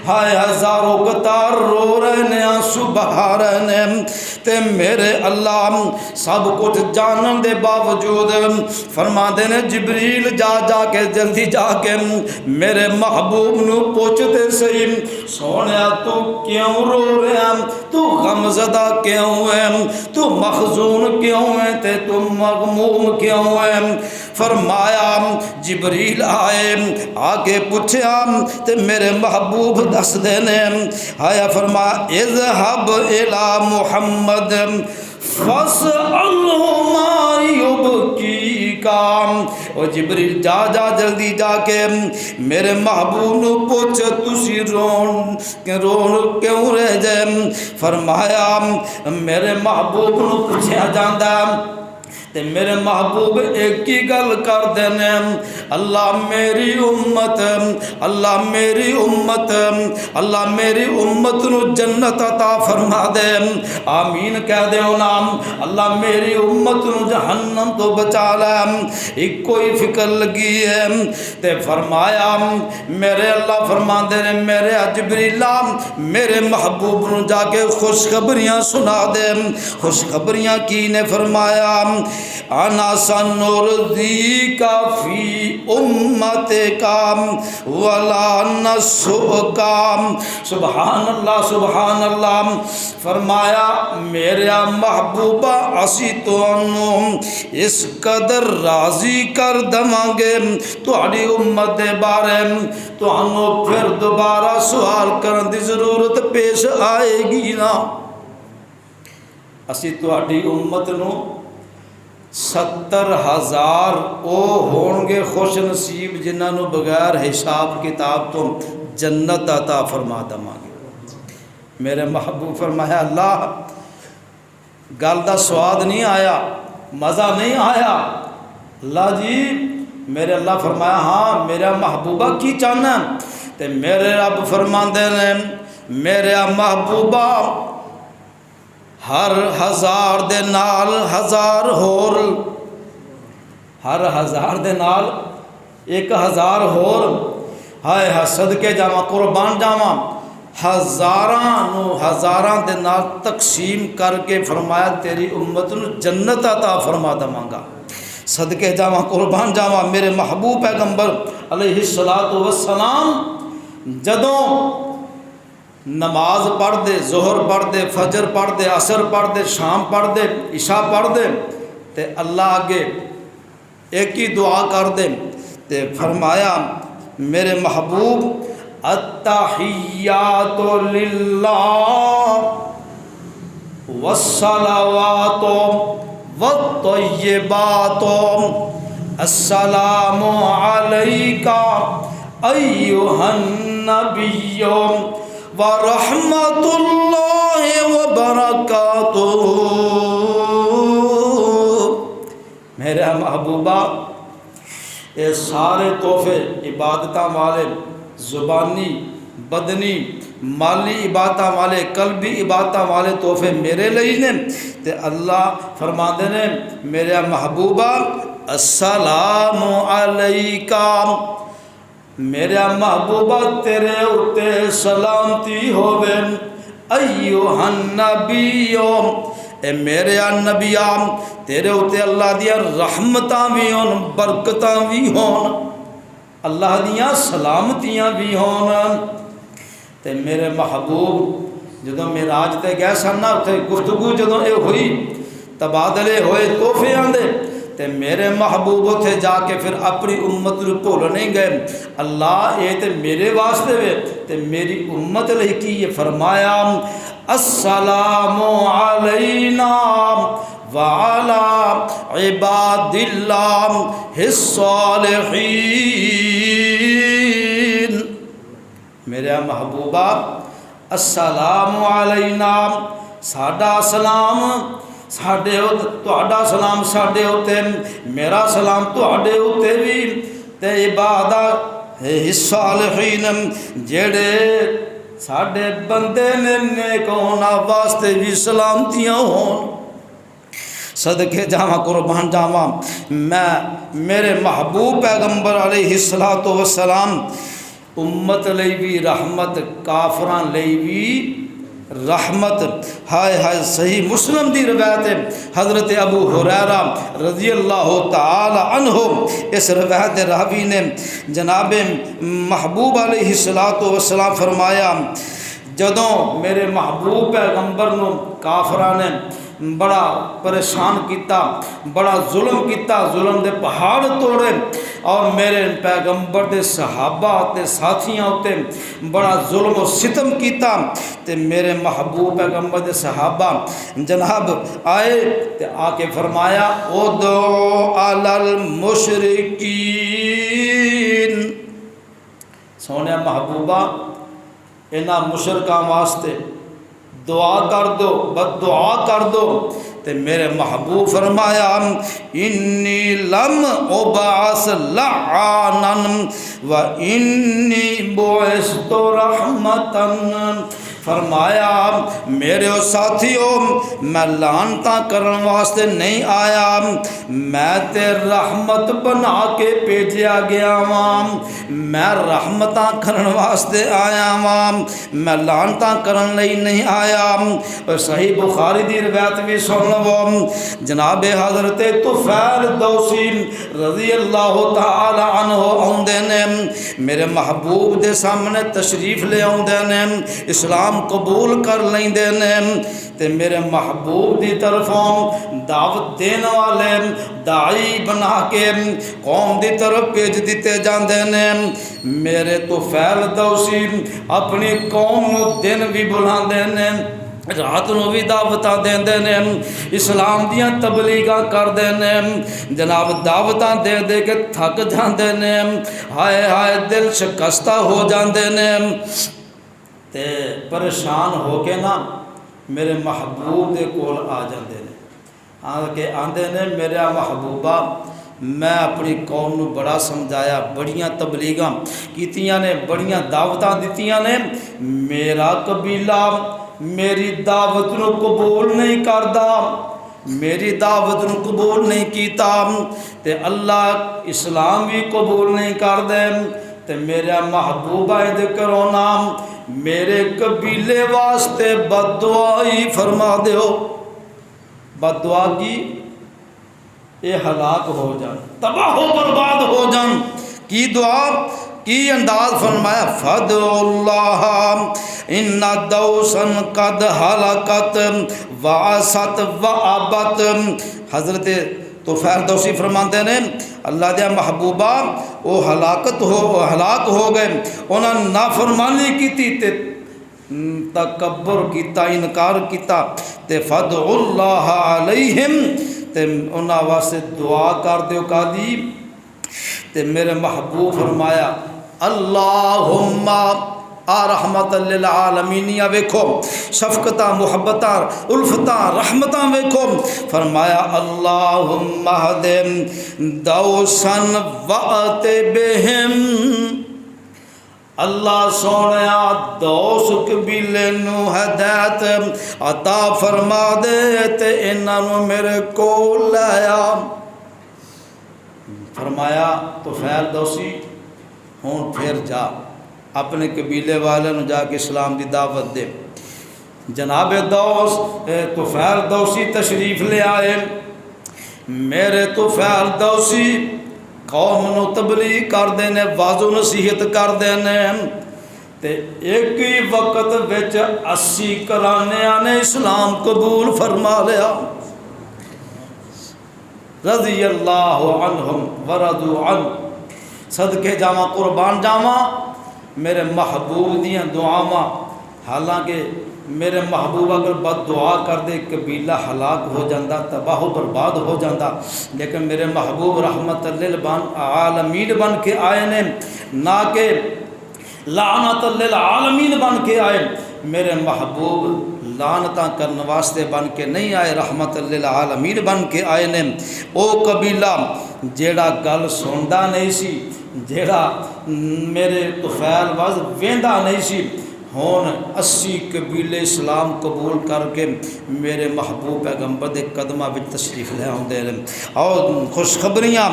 ہائے ہزاروں قطار رو رہے نے آنسو بہا رہے نے تے میرے اللہ سب کچھ جانن دے باوجود فرما دے نے جبریل جا جا کے جلدی جا کے میرے محبوب نو پوچھتے سہی سونیا تو کیوں رو رہا تو غمزدہ کیوں ہے تو مخزون کیوں ہے تے تو مغموم کیوں ہے فرمایا جبریل آئے آگے پوچھا تے میرے محبوب دس دینے آیا فرمایا اذهب الى محمد فاسألہ ما یبکیکا اور جبریل جا جا جلدی جا کے میرے محبوب نو پوچھ تسی رون کیوں رہ جائے فرمایا میرے محبوب نو پوچھا جاندہ تے میرے محبوب ایک ہی گل کر دینے اللہ میری امت اللہ میری امت اللہ میری امت نو جنت عطا فرما دے آمین کہہ دے نام اللہ میری امت نو جہنم تو بچا لے ایک کوئی فکر لگی ہے تے فرمایا میرے اللہ فرما دے میرے جبریل میرے محبوب نو جا کے خوشخبریاں سنا دے خوشخبریاں کی نے فرمایا انا سنرضیک فی امتک ولا نسؤک سبحان اللہ فرمایا میرے محبوبہ اسی تانوں اس قدر راضی کر دواں گے تہاڈی امت دے بارے تانوں پھر دوبارہ سوال کرن دی ضرورت پیش آئے گی نا اسی تہاڈی امت نو 70,000 او ہون گے خوش نصیب جنہاں نو بغیر حساب کتاب تو جنت عطا فرما دواں گے میرے محبوب فرمایا اللہ گل دا سواد نہیں آیا مزہ نہیں آیا اللہ جی میرے اللہ فرمایا ہاں میرا محبوبہ کی چاہنا تے میرے رب فرماندے نے میرے محبوبہ ہر 1000 دے نال 1000 ہور ہر 1000 دے نال 1000 ہور ہائے صدقے جاواں قربان جاواں ہزاراں دے نال تقسیم کر کے فرمایا تیری امت نو جنت عطا فرما دواں گا صدقے جاواں قربان جاواں میرے محبوب پیغمبر علیہ الصلوۃ والسلام جدوں نماز پڑھ دے ظہر پڑھ دے فجر پڑھ دے عصر پڑھ دے شام پڑھ دے عشاء پڑھ دے تے اللہ آگے ایک ہی دعا کر دے تے فرمایا میرے محبوب التحیات للہ والصلوات والطیبات السلام علیک ایھا النبی ورحمۃ اللہ وبرکاتہ میرے محبوبہ یہ سارے تحفے عبادتاں والے زبانی بدنی مالی عبادتاں والے قلبی عبادتاں والے تحفے میرے لئی نے تے اللہ فرماندے نے میرے محبوبہ السلام علیکہ میرا محبوبہ تیرے اتے سلامتی ہووے ایھا النبی اے میرے نبیام تیرے اتے اللہ دیا رحمتاں بھی ہون برکتاں بھی ہون اللہ دیا سلامتیاں بھی ہون تے میرے محبوب جدوں معراج تے گئے سن نا، اتنے گفتگو جدوں یہ ہوئی، تبادلے ہوئے، تحفے آندے، تے میرے محبوب اتنے جا کے پھر اپنی امت کو بھول نہیں گئے، اللہ یہ تے میرے واسطے وے تے میری امت لئی کی، یہ فرمایا السلام علینا وعلی عباد اللہ الصالحین۔ میرے محبوبہ السلام علینا، ساڈا سلام ساڈے تہاڈا سلام ساڈے اوتے، میرا سلام تہاڈے اوتے بھی، تے عباد الصالحین جڑے ساڈے بندے نے نیک ہونا واسطے بھی سلامتیاں ہون۔ صدقے جاواں قربان جاواں، میں میرے محبوب پیغمبر علیہ الصلوۃ والسلام امت لئی بھی رحمت، کافراں لئی بھی رحمت۔ ہائے ہائے، صحیح مسلم دی روایت ہے، حضرت ابو ہریرہ رضی اللہ تعالی عنہ اس روایت راوی نے جناب محبوب علیہ الصلوۃ والسلام فرمایا، جدوں میرے محبوب پیغمبر نو کافراں نے بڑا پریشان کیتا، بڑا ظلم کیتا، ظلم دے پہاڑ توڑے، اور میرے پیغمبر دے صحابہ تے ساتھیاں ہوتے بڑا ظلم و ستم کیتا، تے میرے محبوب پیغمبر دے صحابہ جناب آئے تے آ کے فرمایا ادعو علی المشرکین، سونے محبوبہ انہاں مشرکاں واسطے دعا کر دو، بد دعا کر دو، تے میرے محبوب فرمایا انی لم ابعث لعانا و انی بعثت رحمتا، فرمایا میرے ساتھیوں میں لعنتاں کرن واسطے نہیں آیا، میں تے رحمت بنا کے بھیجیا گیا ہاں، میں رحمتاں کرن واسطے آیا ہاں، میں لعنتاں کرن لئی نہیں آیا۔ صحیح بخاری دی روایت بھی سن لو، جناب حضرت طفیل دوسی رضی اللہ تعالی عنہ آندے نے، میرے محبوب دے سامنے تشریف لے آندے نے، اسلام قبول کر لیندے نے، تے میرے محبوب دی طرفوں دعوت دین والے داعی بنا کے قوم دی طرف بھیج دیتے جاندے نے۔ میرے طفیل دوسی اپنی قوم نو دن بھی بلاندے نے، رات نو بھی دعوتاں دیندے نے، اسلام دیاں تبلیغاں کردے نے، جناب دعوتاں دے دے کے تھک جاندے نے، ہائے ہائے دل شکستہ ہو جاندے نے، تے پریشان ہو کے نا میرے محبوب دے کول آ جاندے نے، آ کے آندے نے میرے محبوبہ میں اپنی قوم نو بڑا سمجھایا، بڑیاں تبلیغاں کیتیاں نے، بڑیاں دعوتاں دتیاں نے، میرا قبیلہ میری دعوت نو قبول نہیں کردا، میری دعوت نو قبول نہیں کیتا، تے اللہ اسلام بھی قبول نہیں کردے، تے میرا محبوبہ دے کرو نام میرے قبیلے واسطے بد دعائی فرما دیو، بد دعا کی یہ ہلاک ہو جان، تباہ و برباد ہو جان، کی دعا کی انداز فرمایا فدعوا اللہ ان دوسن قد ہلاکت وعصت وعبت۔ حضرت طفیل دوسی فرماندے نے اللہ دیا محبوبہ وہ ہلاک ہو گئے، انہاں نافرمانی کیتی تے تکبر کیتا، انکار کیتا، تے فدعوا اللہ علیہم، تے انہاں واسطے دعا کر دیو قاضی، تے میرے محبوب فرمایا اللہم رحمت للعالمین، یا ویکھو شفقتاں محبتاں الفتاں رحمتاں ویکھو، فرمایا اللہم اہدم دوسن وأت بہم، اللہ سونیا دوس قبیلے نو ہدایت عطا فرما دے تے انہاں نو میرے کول لایا۔ فرمایا طفیل دوسی ہوں پھر جا اپنے قبیلے والے نو جا کے اسلام دی دعوت دے۔ جناب دوس طفیل دوسی تشریف لے آئے، میرے طفیل دوسی قوم نو تبلیغ کر دینے، واضح نصیحت کر دینے، تے ایک ہی وقت وچ 80 کرانیاں نے اسلام قبول فرما لیا، رضی اللہ عنہم ورضوا عنہ۔ صدقے جاواں قربان جاواں میرے محبوب دیاں دعاواں، حالانکہ میرے محبوب اگر بد دعا کر دے قبیلہ ہلاک ہو جاندہ، تباہ و برباد ہو جاندہ، لیکن میرے محبوب رحمت للعالمین بن کے آئے نے، نہ کہ لعنت للعالمین بن کے آئے۔ میرے محبوب لعنتاں کرنے واسطے بن کے نہیں آئے، رحمت للعالمین بن کے آئے نے۔ او قبیلہ جیڑا گل سندا نہیں سی، جیڑا میرے طفیل واز ویندا نہیں سی، ہون 80 قبیلے اسلام قبول کر کے میرے محبوب پیغمبر دے قدمہ وچ تشریف لے آندے ہیں۔ اور خوشخبریاں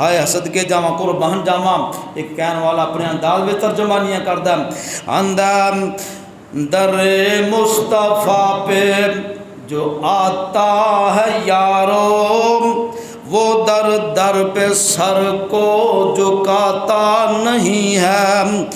آئے صدقے جاواں قربان جاواں، ایک کہن والا اپنے انداز میں ترجمانیاں کردا اندر در مصطفیٰ پہ جو آتا ہے یارو، وہ در در پہ سر کو جھکاتا نہیں ہے۔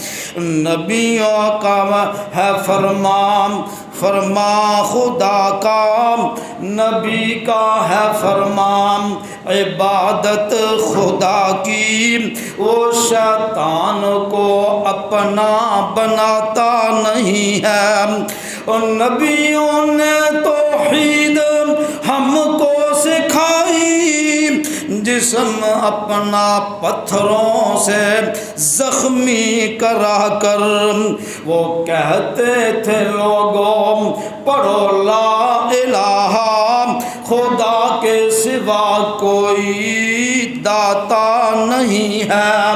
نبیوں کا ہے فرمان، فرما خدا کا، نبی کا ہے فرمان، عبادت خدا کی، وہ شیطان کو اپنا بناتا نہیں ہے۔ اور نبیوں نے توحید ہم کو سکھائی، جسم اپنا پتھروں سے زخمی کرا کر وہ کہتے تھے لوگوں پڑھو لا الہ، خدا کے سوا کوئی داتا نہیں ہے۔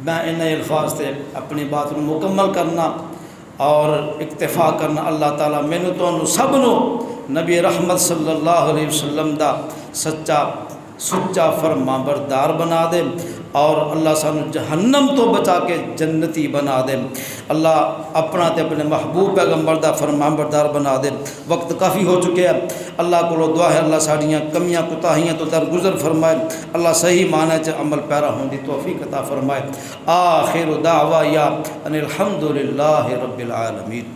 میں ان الفاظ سے اپنی بات کو مکمل کرنا اور اکتفا کرنا، اللہ تعالیٰ مینوں تو سب نو نبی رحمت صلی اللہ علیہ وسلم دا سچا فرما بردار بنا دے، اور اللہ سانو جہنم تو بچا کے جنتی بنا دے۔ اللہ اپنا تے اپنے محبوب پیغمبر دا فرما بردار بنا دے۔ وقت کافی ہو چکے ہیں، اللہ کو دعا ہے اللہ ساڑیاں کمیاں کوتاہیاں تو درگزر فرمائے، اللہ صحیح معنی چ عمل پیرا ہون دی توفیق عطا فرمائے۔ آخر دعوایا ان الحمدللہ رب العالمین۔